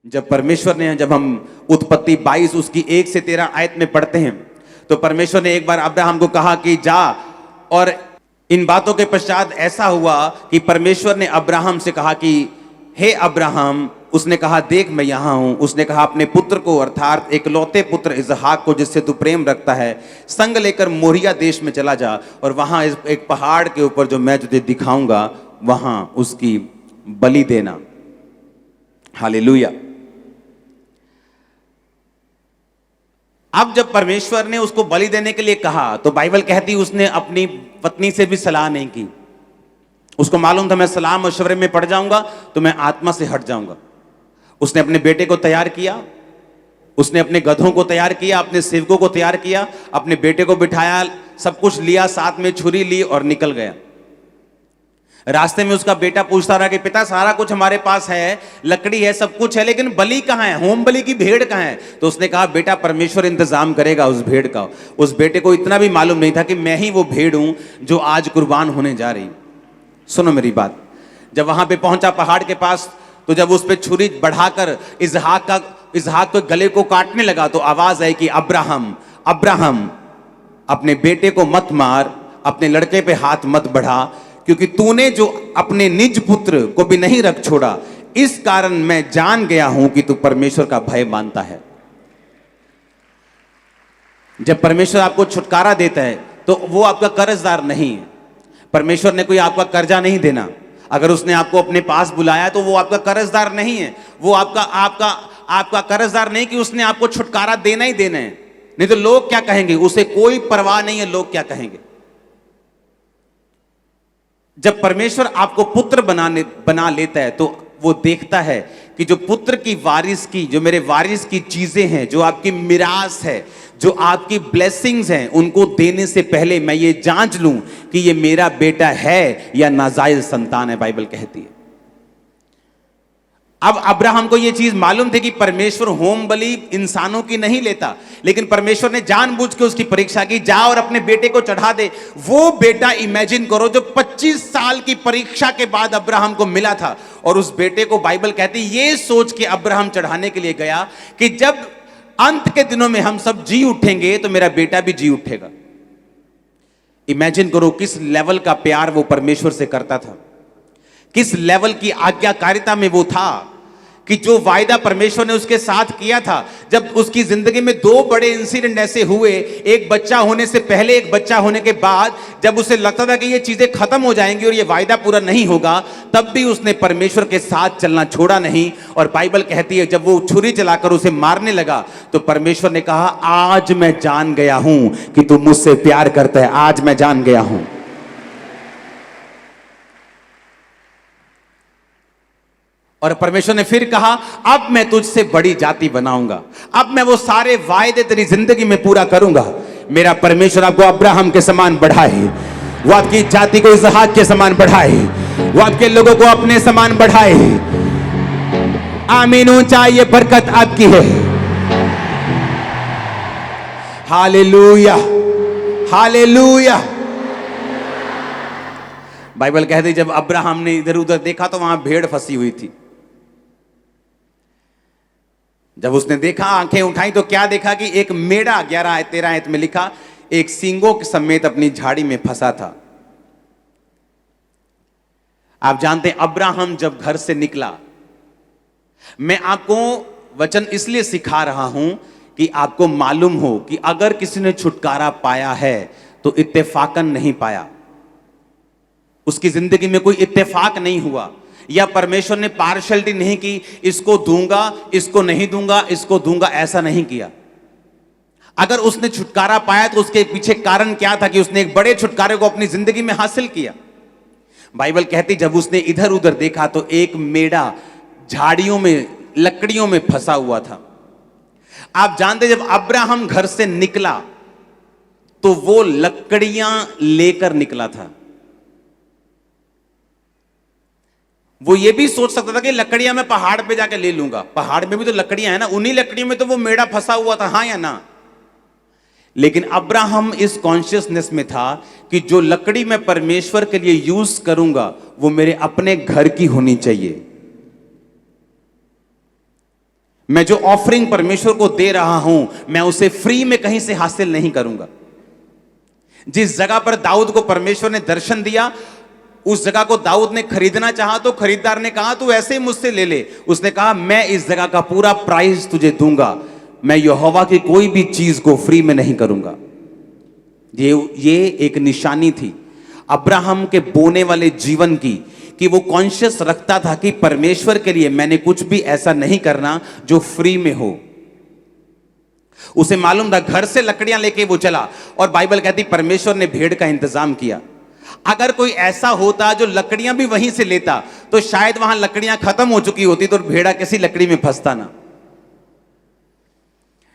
जब परमेश्वर ने, जब हम उत्पत्ति 22 उसकी 1 से 13 आयत में पढ़ते हैं, तो परमेश्वर ने एक बार अब्राहम को कहा कि जा। और इन बातों के पश्चात ऐसा हुआ कि परमेश्वर ने अब्राहम से कहा कि हे अब्राहम, उसने कहा देख मैं यहां हूं। उसने कहा अपने पुत्र को अर्थात एकलौते पुत्र इसहाक को जिससे तू प्रेम रखता है संग लेकर मोरिया देश में चला जा और वहां एक पहाड़ के ऊपर जो मैं तुझे दिखाऊंगा वहां उसकी बलि देना। हालेलुया। अब जब परमेश्वर ने उसको बलि देने के लिए कहा तो बाइबल कहती उसने अपनी पत्नी से भी सलाह नहीं की। उसको मालूम था मैं सलाह मशवरे में पड़ जाऊंगा तो मैं आत्मा से हट जाऊंगा। उसने अपने बेटे को तैयार किया, उसने अपने गधों को तैयार किया, अपने सेवकों को तैयार किया, अपने बेटे को बिठाया, सब कुछ लिया, साथ में छुरी ली और निकल गया। रास्ते में उसका बेटा पूछता रहा कि पिता सारा कुछ हमारे पास है, लकड़ी है, सब कुछ है, लेकिन बलि कहां है, होम बलि की भेड़ कहां है? तो उसने कहा बेटा परमेश्वर इंतजाम करेगा उस भेड़ का। उस बेटे को इतना भी मालूम नहीं था कि मैं ही वो भेड़ हूं जो आज कुर्बान होने जा रही। सुनो मेरी बात, जब वहां पे पहुंचा पहाड़ के पास तो जब उस पे छुरी बढ़ाकर इसहाक के गले को काटने लगा तो आवाज आई कि अब्राहम अब्राहम, अपने बेटे को मत मार, अपने लड़के पे हाथ मत बढ़ा, क्योंकि तूने जो अपने निज पुत्र को भी नहीं रख छोड़ा, इस कारण मैं जान गया हूं कि तू परमेश्वर का भय मानता है। जब परमेश्वर आपको छुटकारा देता है तो वो आपका कर्जदार नहीं है। परमेश्वर ने कोई आपका कर्जा नहीं देना। अगर उसने आपको अपने पास बुलाया तो वो आपका कर्जदार नहीं है। वो आपका कर्जदार नहीं कि उसने आपको छुटकारा देना ही देना है। नहीं तो लोग क्या कहेंगे, उसे कोई परवाह नहीं है लोग क्या कहेंगे। जब परमेश्वर आपको पुत्र बना लेता है तो वो देखता है कि जो पुत्र की वारिस की, जो मेरे वारिस की चीजें हैं, जो आपकी मिरास है, जो आपकी ब्लेसिंग्स हैं, उनको देने से पहले मैं ये जांच लूं कि ये मेरा बेटा है या नाजायज संतान है, बाइबल कहती है। अब अब्राहम को यह चीज मालूम थी कि परमेश्वर होम बलि इंसानों की नहीं लेता, लेकिन परमेश्वर ने जानबूझ के उसकी परीक्षा की, जा और अपने बेटे को चढ़ा दे। वो बेटा इमेजिन करो जो 25 साल की परीक्षा के बाद अब्राहम को मिला था। और उस बेटे को बाइबल कहती ये सोच के अब्राहम चढ़ाने के लिए गया कि जब अंत के दिनों में हम सब जी उठेंगे तो मेरा बेटा भी जी उठेगा। इमेजिन करो किस लेवल का प्यार वो परमेश्वर से करता था, किस लेवल की आज्ञाकारिता में वो था कि जो वायदा परमेश्वर ने उसके साथ किया था। जब उसकी जिंदगी में 2 बड़े इंसिडेंट ऐसे हुए, एक बच्चा होने से पहले, एक बच्चा होने के बाद, जब उसे लगता था कि ये चीजें खत्म हो जाएंगी और ये वायदा पूरा नहीं होगा, तब भी उसने परमेश्वर के साथ चलना छोड़ा नहीं। और बाइबल कहती है जब वो छुरी चलाकर उसे मारने लगा तो परमेश्वर ने कहा आज मैं जान गया हूं कि तू मुझसे प्यार करता है, आज मैं जान गया हूं। और परमेश्वर ने फिर कहा अब मैं तुझसे बड़ी जाति बनाऊंगा, अब मैं वो सारे वायदे तेरी जिंदगी में पूरा करूंगा। मेरा परमेश्वर आपको अब्राहम के समान बढ़ाए, वो आपकी जाति को इसहाक के समान बढ़ाए, वो आपके लोगों को अपने समान बढ़ाए। आमीन। ऊंचा ये बरकत आपकी है। Hallelujah hallelujah. बाइबल कहती जब अब्राहम ने इधर उधर देखा तो वहां भेड़ फंसी हुई थी। जब उसने देखा, आंखें उठाई तो क्या देखा कि एक मेढ़ा, 11-13 आयत में लिखा, एक सींगों के समेत अपनी झाड़ी में फंसा था। आप जानते हैं अब्राहम जब घर से निकला, मैं आपको वचन इसलिए सिखा रहा हूं कि आपको मालूम हो कि अगर किसी ने छुटकारा पाया है तो इत्तेफाकन नहीं पाया। उसकी जिंदगी में कोई इत्तेफाक नहीं हुआ, या परमेश्वर ने पार्शलिटी नहीं की, इसको दूंगा इसको नहीं दूंगा, इसको दूंगा, ऐसा नहीं किया। अगर उसने छुटकारा पाया तो उसके पीछे कारण क्या था कि उसने एक बड़े छुटकारे को अपनी जिंदगी में हासिल किया। बाइबल कहती जब उसने इधर उधर देखा तो एक मेढ़ा झाड़ियों में, लकड़ियों में फंसा हुआ था। आप जानते जब अब्राहम घर से निकला तो वो लकड़ियां लेकर निकला था। वो ये भी सोच सकता था कि लकड़ियां मैं पहाड़ पे जाके ले लूंगा, पहाड़ में भी तो लकड़ियां हैं ना, उन्हीं लकड़ियों में तो वो मेढ़ा फंसा हुआ था, हाँ या ना। लेकिन अब्राहम इस कॉन्शियसनेस में था कि जो लकड़ी मैं परमेश्वर के लिए यूज करूंगा वो मेरे अपने घर की होनी चाहिए। मैं जो ऑफरिंग परमेश्वर को दे रहा हूं, मैं उसे फ्री में कहीं से हासिल नहीं करूंगा। जिस जगह पर दाऊद को परमेश्वर ने दर्शन दिया, उस जगह को दाऊद ने खरीदना चाहा तो खरीदार ने कहा तू ऐसे ही मुझसे ले ले। उसने कहा मैं इस जगह का पूरा प्राइस तुझे दूंगा, मैं यहोवा की कोई भी चीज को फ्री में नहीं करूंगा। ये एक निशानी थी अब्राहम के बोने वाले जीवन की, कि वो कॉन्शियस रखता था कि परमेश्वर के लिए मैंने कुछ भी ऐसा नहीं करना जो फ्री में हो। उसे मालूम था, घर से लकड़ियां लेके वो चला और बाइबल कहती परमेश्वर ने भेड़ का इंतजाम किया। अगर कोई ऐसा होता जो लकड़ियां भी वहीं से लेता तो शायद वहां लकड़ियां खत्म हो चुकी होती तो भेड़ा किसी लकड़ी में फंसता ना।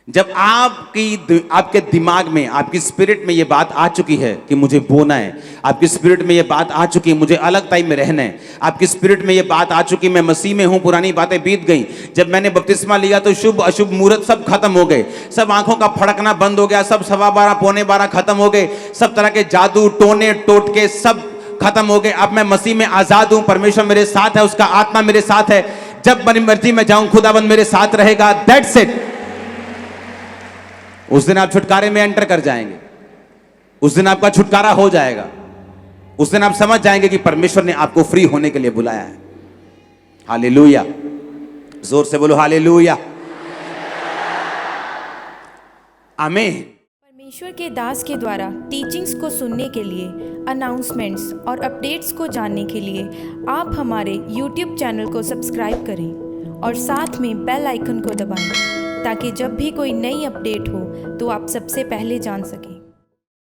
जब आपके दिमाग में, आपकी स्पिरिट में यह बात आ चुकी है कि मुझे बोना है, आपकी स्पिरिट में यह बात आ चुकी है मुझे अलग टाइम में रहना है, आपकी स्पिरिट में यह बात आ चुकी मैं मसीह में हूं, पुरानी बातें बीत गई। जब मैंने बपतिस्मा लिया तो शुभ अशुभ मुहूर्त सब खत्म हो गए, सब आंखों का फड़कना बंद हो गया, सब 12:15 पौने 12 खत्म हो गए, सब तरह के जादू टोने टोटके सब खत्म हो गए। अब मैं मसीह में आजाद हूं, परमेश्वर मेरे साथ है, उसका आत्मा मेरे साथ है। जब मेरी मर्जी में जाऊं खुदाबंद मेरे साथ रहेगा। That's it. उस दिन आप छुटकारे में एंटर कर जाएंगे, उस दिन आपका छुटकारा हो जाएगा, उस दिन आप समझ जाएंगे कि परमेश्वर ने आपको फ्री होने के लिए बुलाया है। हालेलुया, जोर से बोलो हालेलुया, आमीन। परमेश्वर के दास के द्वारा टीचिंग्स को सुनने के लिए, अनाउंसमेंट्स और अपडेट्स को जानने के लिए आप हमारे YouTube चैनल को सब्सक्राइब करें और साथ में बेल आइकन को दबाएं, ताकि जब भी कोई नई अपडेट हो तो आप सबसे पहले जान सकें।